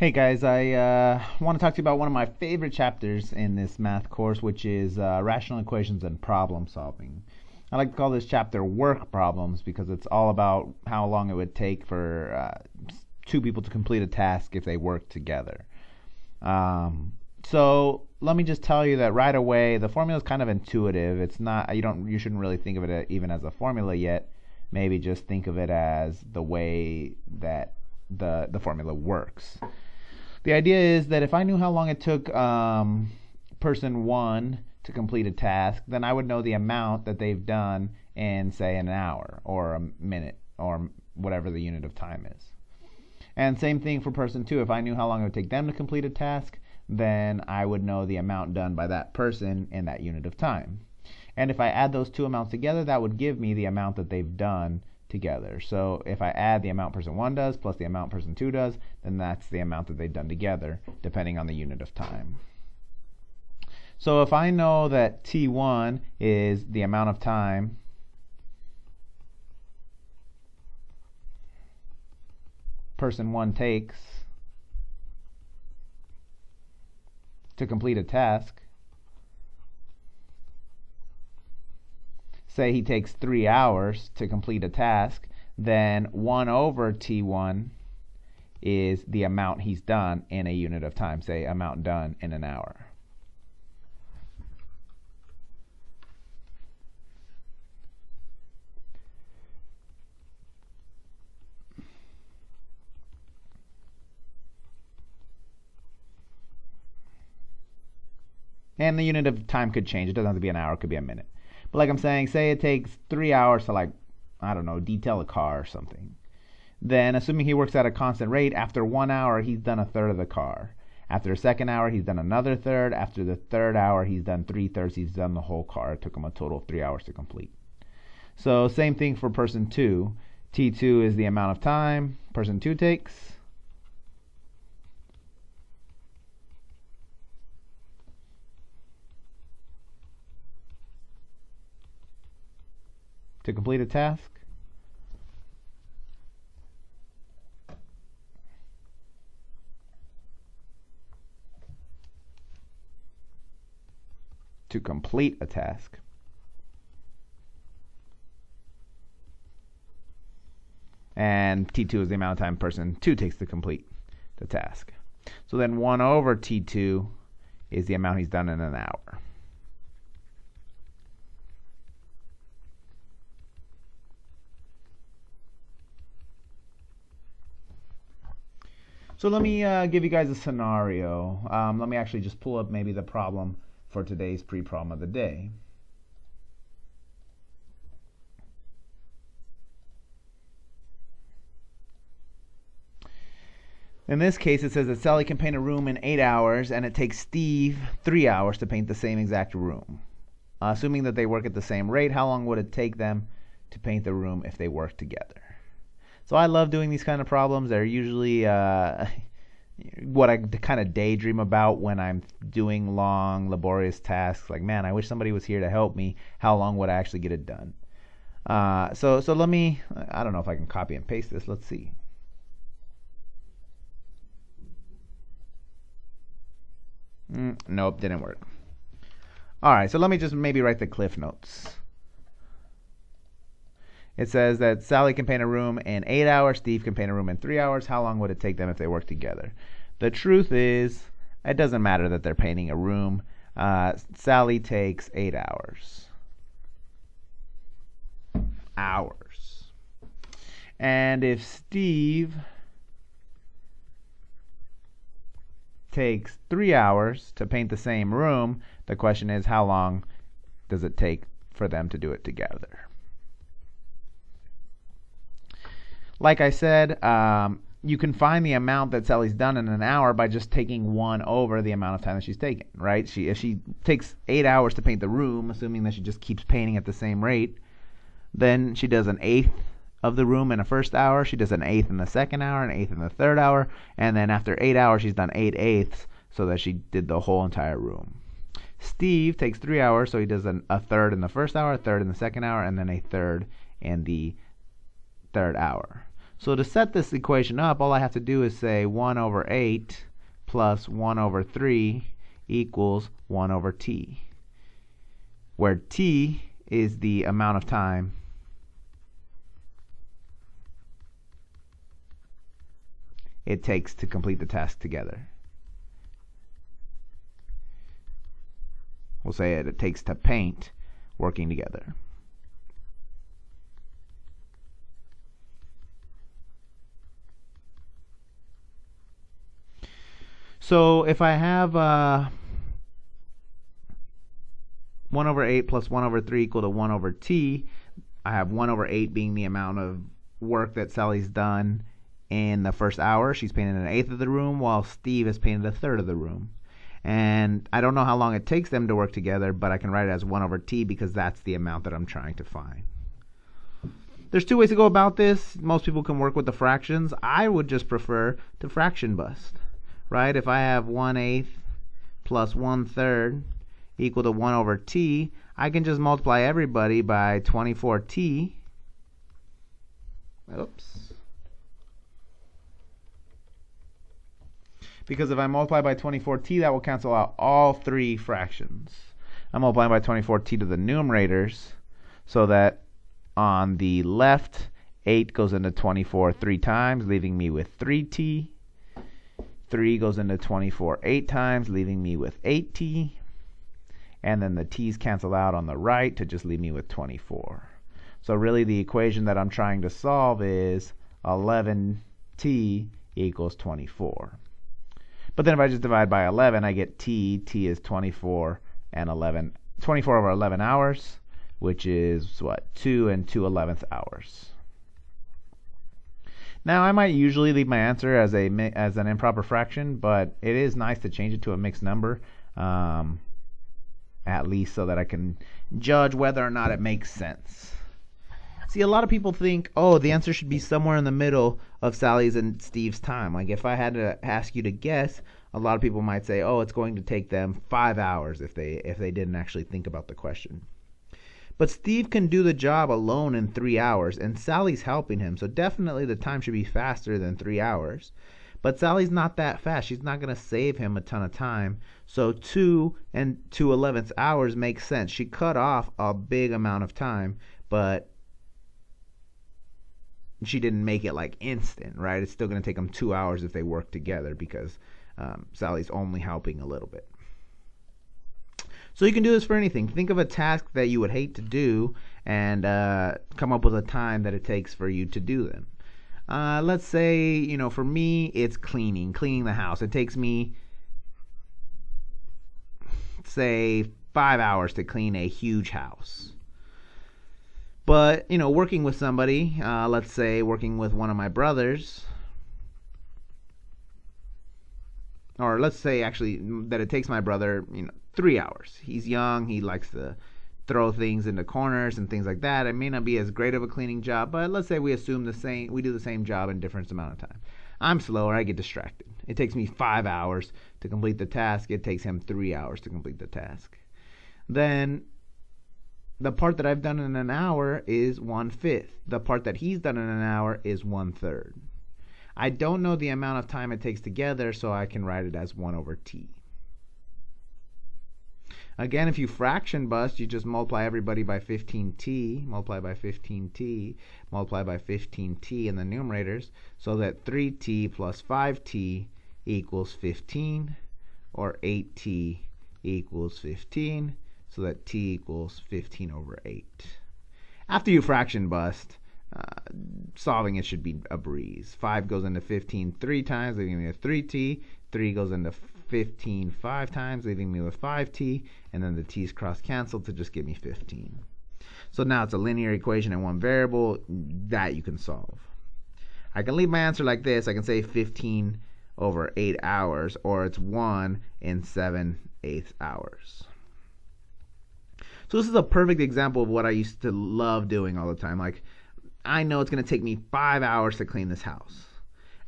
Hey guys, I want to talk to you about one of my favorite chapters in this math course, which is rational equations and problem solving. I like to call this chapter work problems because it's all about how long it would take for two people to complete a task if they work together. So let me just tell you that right away the formula is kind of intuitive. It's not you shouldn't really think of it even as a formula yet. Maybe just think of it as the way that the formula works. The idea is that if I knew how long it took person one to complete a task, then I would know the amount that they've done in, say, an hour or a minute or whatever the unit of time is. And same thing for person two. If I knew how long it would take them to complete a task, then I would know the amount done by that person in that unit of time. And if I add those two amounts together, that would give me the amount that they've done together. So if I add the amount person one does plus the amount person two does, then that's the amount that they've done together, depending on the unit of time. So if I know that T1 is the amount of time person one takes to complete a task, say he takes 3 hours to complete a task, then 1 over T1 is the amount he's done in a unit of time, say amount done in an hour. And the unit of time could change. It doesn't have to be an hour, it could be a minute. But like I'm saying, say it takes 3 hours to detail a car or something. Then assuming he works at a constant rate, after 1 hour he's done a third of the car. After a second hour he's done another third. After the third hour he's done 3/3. He's done the whole car. It took him a total of 3 hours to complete. So same thing for person two. T2 is the amount of time person two takes. To complete a task. To complete a task. And T2 is the amount of time person 2 takes to complete the task. So then 1 over T2 is the amount he's done in an hour. So let me give you guys a scenario. Let me actually just pull up maybe the problem for today's pre-problem of the day. In this case, it says that Sally can paint a room in 8 hours, and it takes Steve 3 hours to paint the same exact room. Assuming that they work at the same rate, how long would it take them to paint the room if they work together? So I love doing these kind of problems. They're usually what I kind of daydream about when I'm doing long, laborious tasks. Like, man, I wish somebody was here to help me. How long would I actually get it done? So let me, I don't know if I can copy and paste this. Let's see. Nope, didn't work. All right, so let me just maybe write the cliff notes. It says that Sally can paint a room in 8 hours, Steve can paint a room in 3 hours. How long would it take them if they work together? The truth is, it doesn't matter that they're painting a room. Sally takes 8 hours. And if Steve takes 3 hours to paint the same room, the question is, how long does it take for them to do it together? Like I said, you can find the amount that Sally's done in an hour by just taking 1 over the amount of time that she's taken, right? If she takes 8 hours to paint the room, assuming that she just keeps painting at the same rate, then she does 1/8 of the room in the first hour, she does 1/8 in the second hour, 1/8 in the third hour, and then after 8 hours she's done 8/8 so that she did the whole entire room. Steve takes 3 hours, so he does a third in the first hour, a third in the second hour, and then a third in the third hour. So to set this equation up, all I have to do is say 1 over 8 plus 1 over 3 equals 1 over t, where t is the amount of time it takes to complete the task together. We'll say it takes to paint working together. So if I have 1 over 8 plus 1 over 3 equal to 1 over t, I have 1 over 8 being the amount of work that Sally's done in the first hour. She's painted an eighth of the room, while Steve has painted a third of the room. And I don't know how long it takes them to work together, but I can write it as 1 over t because that's the amount that I'm trying to find. There's two ways to go about this. Most people can work with the fractions. I would just prefer to fraction bust, right? If I have 1/8 plus 1/3 equal to 1 over t, I can just multiply everybody by 24t. Oops. Because if I multiply by 24t, that will cancel out all three fractions. I'm multiplying by 24t to the numerators, so that on the left, 8 goes into 24 3 times, leaving me with 3t. 3 goes into 24 8 times, leaving me with 8t. And then the t's cancel out on the right to just leave me with 24. So really the equation that I'm trying to solve is 11t equals 24. But then if I just divide by 11, I get t is 24 and 11, 24 over 11 hours, which is what, 2 and 2/11 hours. Now I might usually leave my answer as an improper fraction, but it is nice to change it to a mixed number, at least so that I can judge whether or not it makes sense. See, a lot of people think, oh, the answer should be somewhere in the middle of Sally's and Steve's time. Like if I had to ask you to guess, a lot of people might say, oh, it's going to take them 5 hours if they didn't actually think about the question. But Steve can do the job alone in 3 hours, and Sally's helping him, so definitely the time should be faster than 3 hours. But Sally's not that fast. She's not going to save him a ton of time. So 2 and 2/11 hours makes sense. She cut off a big amount of time, but she didn't make it like instant, right? It's still going to take them 2 hours if they work together because Sally's only helping a little bit. So you can do this for anything. Think of a task that you would hate to do and come up with a time that it takes for you to do them. Let's say, for me, it's cleaning the house. It takes me, say, 5 hours to clean a huge house. But, working with somebody, let's say working with one of my brothers, or let's say actually that it takes my brother, 3 hours. He's young. He likes to throw things into corners and things like that. It may not be as great of a cleaning job, but let's say we assume we do the same job in different amount of time. I'm slower. I get distracted. It takes me 5 hours to complete the task. It takes him 3 hours to complete the task. Then the part that I've done in an hour is 1/5. The part that he's done in an hour is 1/3. I don't know the amount of time it takes together, so I can write it as 1 over t. Again, if you fraction bust, you just multiply everybody by 15t, multiply by 15t, multiply by 15t in the numerators, so that 3t plus 5t equals 15, or 8t equals 15, so that t equals 15 over 8. After you fraction bust, solving it should be a breeze. 5 goes into 15 3 times, leaving me with 3t. 3 goes into 15 5 times, leaving me with 5t. And then the t's cross cancel to just give me 15. So now it's a linear equation in one variable that you can solve. I can leave my answer like this. I can say 15 over 8 hours, or it's 1 in 7/8 hours. So this is a perfect example of what I used to love doing all the time. Like, I know it's going to take me 5 hours to clean this house.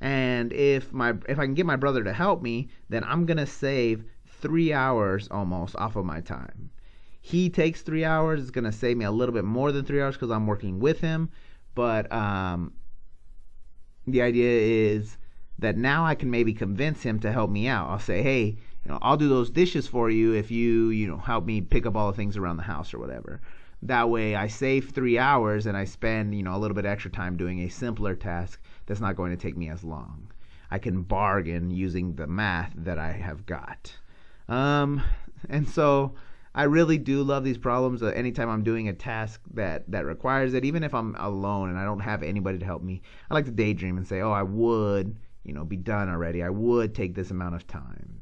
And if I can get my brother to help me, then I'm going to save 3 hours almost off of my time. He takes 3 hours. It's going to save me a little bit more than 3 hours because I'm working with him. But the idea is that now I can maybe convince him to help me out. I'll say, hey, I'll do those dishes for you if you help me pick up all the things around the house or whatever. That way I save 3 hours and I spend, a little bit extra time doing a simpler task that's not going to take me as long. I can bargain using the math that I have got. And so I really do love these problems. Anytime I'm doing a task that requires it, even if I'm alone and I don't have anybody to help me, I like to daydream and say, oh, I would, be done already. I would take this amount of time.